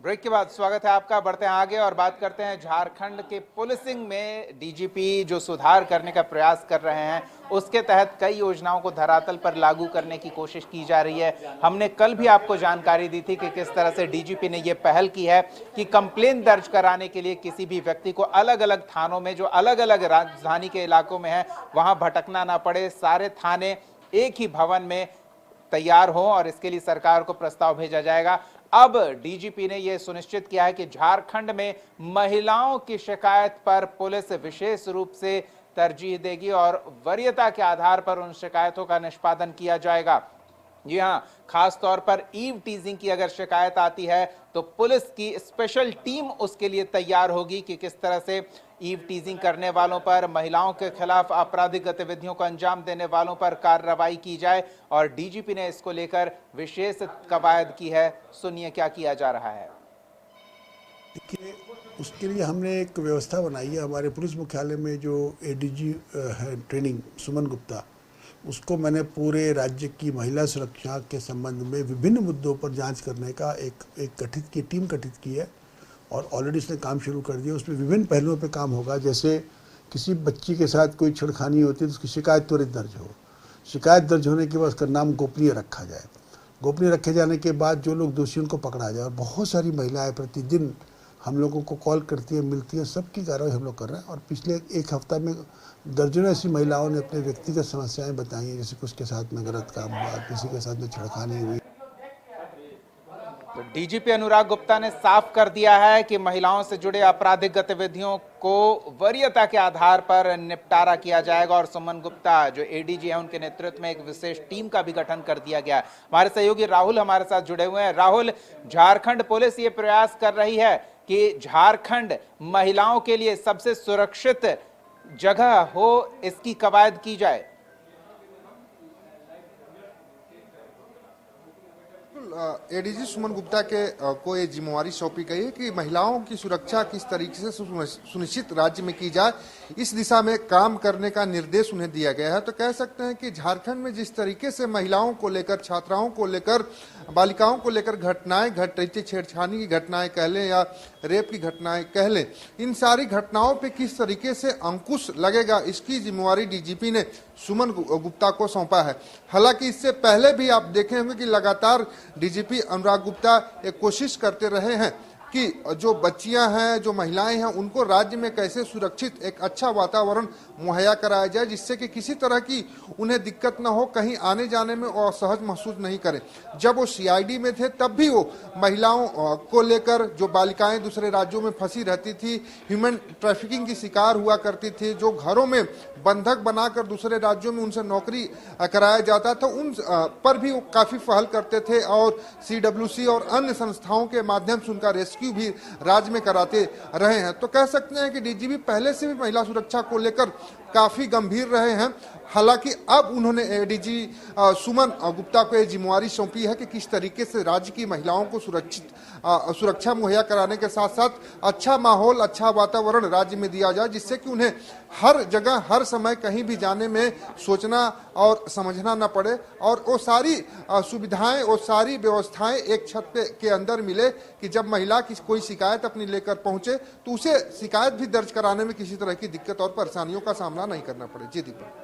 Break के बाद स्वागत है आपका। बढ़ते हैं आगे और बात करते हैं झारखंड के पुलिसिंग में डीजीपी जो सुधार करने का प्रयास कर रहे हैं, उसके तहत कई योजनाओं को धरातल पर लागू करने की कोशिश की जा रही है। हमने कल भी आपको जानकारी दी थी कि किस तरह से डीजीपी ने यह पहल की है कि कंप्लेन दर्ज कराने के लिए किसी भी व्यक्ति को अलग अलग थानों में, जो अलग अलग राजधानी के इलाकों में है, वहां भटकना ना पड़े। सारे थाने एक ही भवन में तैयार हो और इसके लिए सरकार को प्रस्ताव भेजा जाएगा। अब डीजीपी ने यह सुनिश्चित किया है कि झारखंड में महिलाओं की शिकायत पर पुलिस विशेष रूप से तरजीह देगी और वरीयता के आधार पर उन शिकायतों का निष्पादन किया जाएगा। जी हां, खास तौर पर ईव टीजिंग की अगर शिकायत आती है तो पुलिस की स्पेशल टीम उसके लिए तैयार होगी कि किस तरह से ईव टीजिंग करने वालों पर, महिलाओं के खिलाफ आपराधिक गतिविधियों को अंजाम देने वालों पर कार्रवाई की जाए। और डीजीपी ने इसको लेकर विशेष कवायद की है। सुनिए क्या किया जा रहा है। देखिए, उसके लिए हमने एक व्यवस्था बनाई है। हमारे पुलिस मुख्यालय में जो एडीजी है ट्रेनिंग सुमन गुप्ता, उसको मैंने पूरे राज्य की महिला सुरक्षा के संबंध में विभिन्न मुद्दों पर जांच करने का एक टीम गठित की है और ऑलरेडी इसने काम शुरू कर दिया। उसमें विभिन्न पहलुओं पे काम होगा। जैसे किसी बच्ची के साथ कोई छेड़खानी होती है तो उसकी शिकायत त्वरित दर्ज हो। शिकायत दर्ज होने के बाद उसका नाम गोपनीय रखा जाए। गोपनीय रखे जाने के बाद जो लोग दोषी उनको पकड़ा जाए। और बहुत सारी महिलाएं प्रतिदिन हम लोगों को कॉल करती है, मिलती है, सबकी कार्रवाई हम लोग कर रहे हैं। और पिछले एक हफ्ता में दर्जनों ऐसी महिलाओं ने अपने व्यक्तिगत समस्याएं बताई हैं, जैसे किसके साथ में गलत काम हुआ, किसी के साथ में छेड़खानी हुई। तो डीजीपी अनुराग गुप्ता ने साफ कर दिया है कि महिलाओं से जुड़े आपराधिक गतिविधियों को वरीयता के आधार पर निपटारा किया जाएगा। और सुमन गुप्ता जो एडीजी है, उनके नेतृत्व में एक विशेष टीम का भी गठन कर दिया गया है। हमारे सहयोगी राहुल हमारे साथ जुड़े हुए हैं। राहुल, झारखंड पुलिस ये प्रयास कर रही है कि झारखंड महिलाओं के लिए सबसे सुरक्षित जगह हो, इसकी कवायद की जाए। एडीजी सुमन गुप्ता के को ये जिम्मेवारी सौंपी गई है कि महिलाओं की सुरक्षा किस तरीके से सुनिश्चित राज्य में की जाए, इस दिशा में काम करने का निर्देश उन्हें दिया गया है। तो कह सकते हैं कि झारखंड में जिस तरीके से महिलाओं को लेकर, छात्राओं को लेकर, बालिकाओं को लेकर घटनाएं घट रही थी, छेड़छानी की घटनाएं कह लें या रेप की घटनाएं कह लें, इन सारी घटनाओं पे किस तरीके से अंकुश लगेगा, इसकी जिम्मेवारी डीजीपी ने सुमन गुप्ता को सौंपा है। हालांकि इससे पहले भी आप देखे होंगे कि लगातार डीजीपी अनुराग गुप्ता एक कोशिश करते रहे हैं कि जो बच्चियां हैं, जो महिलाएं हैं, उनको राज्य में कैसे सुरक्षित एक अच्छा वातावरण मुहैया कराया जाए, जिससे कि किसी तरह की उन्हें दिक्कत न हो, कहीं आने जाने में असहज महसूस नहीं करें। जब वो सीआईडी में थे तब भी वो महिलाओं को लेकर, जो बालिकाएं दूसरे राज्यों में फंसी रहती थी, ह्यूमन ट्रैफिकिंग की शिकार हुआ करती थी, जो घरों में बंधक बनाकर दूसरे राज्यों में उनसे नौकरी कराया जाता था, उन पर भी वो काफी पहल करते थे और सीडब्ल्यूसी और अन्य संस्थाओं के माध्यम से उनका रेस्क्यू भी राज्य में कराते रहे हैं। तो कह सकते हैं कि डीजीपी पहले से भी महिला सुरक्षा को लेकर काफी गंभीर रहे हैं। हालांकि अब उन्होंने एडीजी सुमन गुप्ता को यह जिम्मेवारी सौंपी है कि किस तरीके से राज्य की महिलाओं को सुरक्षा मुहैया कराने के साथ साथ अच्छा माहौल, अच्छा वातावरण राज्य में दिया जाए, जिससे कि उन्हें हर जगह, हर समय कहीं भी जाने में सोचना और समझना न पड़े और वो सारी सुविधाएं, वो सारी व्यवस्थाएं एक छत के अंदर मिले कि जब महिला की कोई शिकायत अपनी लेकर पहुंचे तो उसे शिकायत भी दर्ज कराने में किसी तरह की दिक्कत और परेशानियों का सामना नहीं करना पड़े। जी दीपक।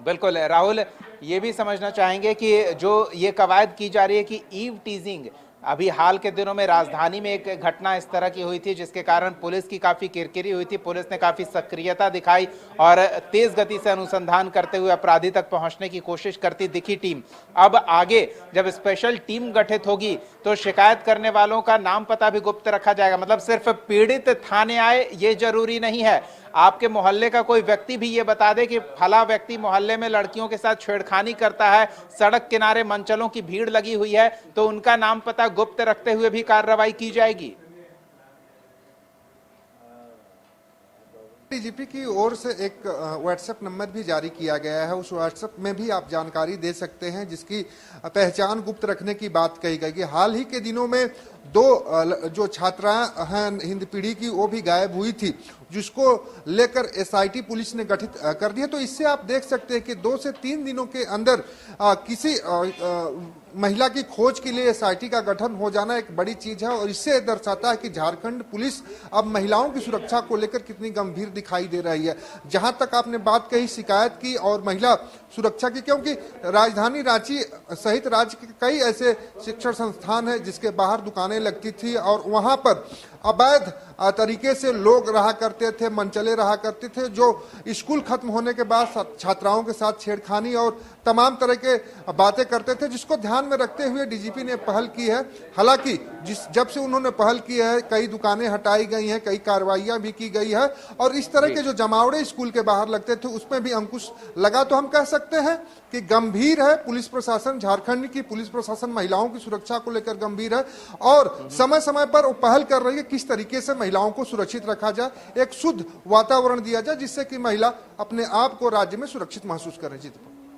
बिल्कुल राहुल, ये भी समझना चाहेंगे कि जो ये कवायद की जा रही है कि ईव टीजिंग, अभी हाल के दिनों में राजधानी में एक घटना इस तरह की हुई थी जिसके कारण पुलिस की काफी किरकिरी हुई थी। पुलिस ने काफी सक्रियता दिखाई और तेज गति से अनुसंधान करते हुए अपराधी तक पहुंचने की कोशिश करती दिखी टीम। अब आगे जब स्पेशल टीम गठित होगी तो शिकायत करने वालों का नाम पता भी गुप्त रखा जाएगा। मतलब सिर्फ पीड़ित थाने आए ये जरूरी नहीं है, आपके मोहल्ले का कोई व्यक्ति भी ये बता दे कि फला व्यक्ति मोहल्ले में लड़कियों के साथ छेड़खानी करता है, सड़क किनारे मनचलों की भीड़ लगी हुई है, तो उनका नाम पता गुप्त रखते हुए भी कार्रवाई की जाएगी। डीजीपी की ओर से एक व्हाट्सएप नंबर भी जारी किया गया है। उस व्हाट्सएप में भी आप जानकारी दे सकते हैं, जिसकी पहचान गुप्त रखने की बात कही गई। हाल ही के दिनों में दो जो छात्राएं हैं हिंद पीढ़ी की वो भी गायब हुई थी, जिसको लेकर एसआईटी पुलिस ने गठित कर दी है। तो इससे आप देख सकते हैं कि 2 से 3 दिनों के अंदर किसी महिला की खोज के लिए एसआईटी का गठन हो जाना एक बड़ी चीज है, और इससे दर्शाता है कि झारखंड पुलिस अब महिलाओं की सुरक्षा को लेकर कितनी गंभीर दिखाई दे रही है। जहां तक आपने बात कही शिकायत की और महिला सुरक्षा की, क्योंकि राजधानी रांची सहित राज्य के कई ऐसे शिक्षण संस्थान हैं जिसके बाहर दुकानें लगती थी और वहां पर अवैध तरीके से लोग रहा करते थे, मनचले रहा करते थे, जो स्कूल खत्म होने के बाद छात्राओं के साथ छेड़खानी और तमाम तरह के बातें करते थे, जिसको ध्यान में रखते हुए डीजीपी ने पहल की है। हालांकि जब से उन्होंने पहल की है कई दुकानें हटाई गई हैं, कई कार्रवाइयां भी की गई है, और इस तरह के जो जमावड़े स्कूल के बाहर लगते थे उसमें भी अंकुश लगा। तो हम कह सकते हैं कि गंभीर है पुलिस प्रशासन, झारखंड की पुलिस प्रशासन महिलाओं की सुरक्षा को लेकर गंभीर है और समय समय पर वो पहल कर रही है किस तरीके से महिलाओं को सुरक्षित रखा जाए, एक शुद्ध वातावरण दिया जाए जिससे कि महिला अपने आप को राज्य में सुरक्षित महसूस करें। जी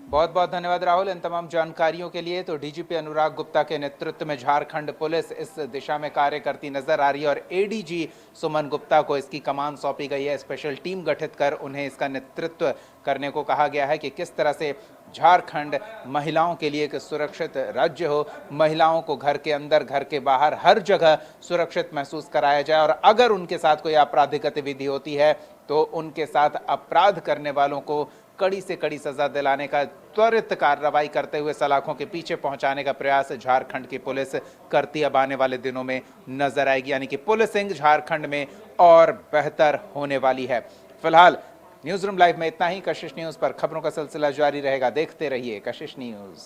बहुत बहुत धन्यवाद राहुल इन तमाम जानकारियों के लिए। तो डीजीपी अनुराग गुप्ता के नेतृत्व में झारखंड पुलिस इस दिशा में कार्य करती नजर आ रही है और एडीजी सुमन गुप्ता को इसकी कमान सौंपी गई है। स्पेशल टीम गठित कर उन्हें इसका नेतृत्व करने को कहा गया है कि किस तरह से झारखंड महिलाओं के लिए एक सुरक्षित राज्य हो, महिलाओं को घर के अंदर घर के बाहर हर जगह सुरक्षित महसूस कराया जाए, और अगर उनके साथ कोई आपराधिक गतिविधि होती है तो उनके साथ अपराध करने वालों को कड़ी से कड़ी सजा दिलाने का त्वरित कार्रवाई करते हुए सलाखों के पीछे पहुंचाने का प्रयास झारखंड की पुलिस करती अब आने वाले दिनों में नजर आएगी। यानी कि पुलिसिंग झारखंड में और बेहतर होने वाली है। फिलहाल न्यूज रूम लाइव में इतना ही। कशिश न्यूज पर खबरों का सिलसिला जारी रहेगा। देखते रहिए कशिश न्यूज।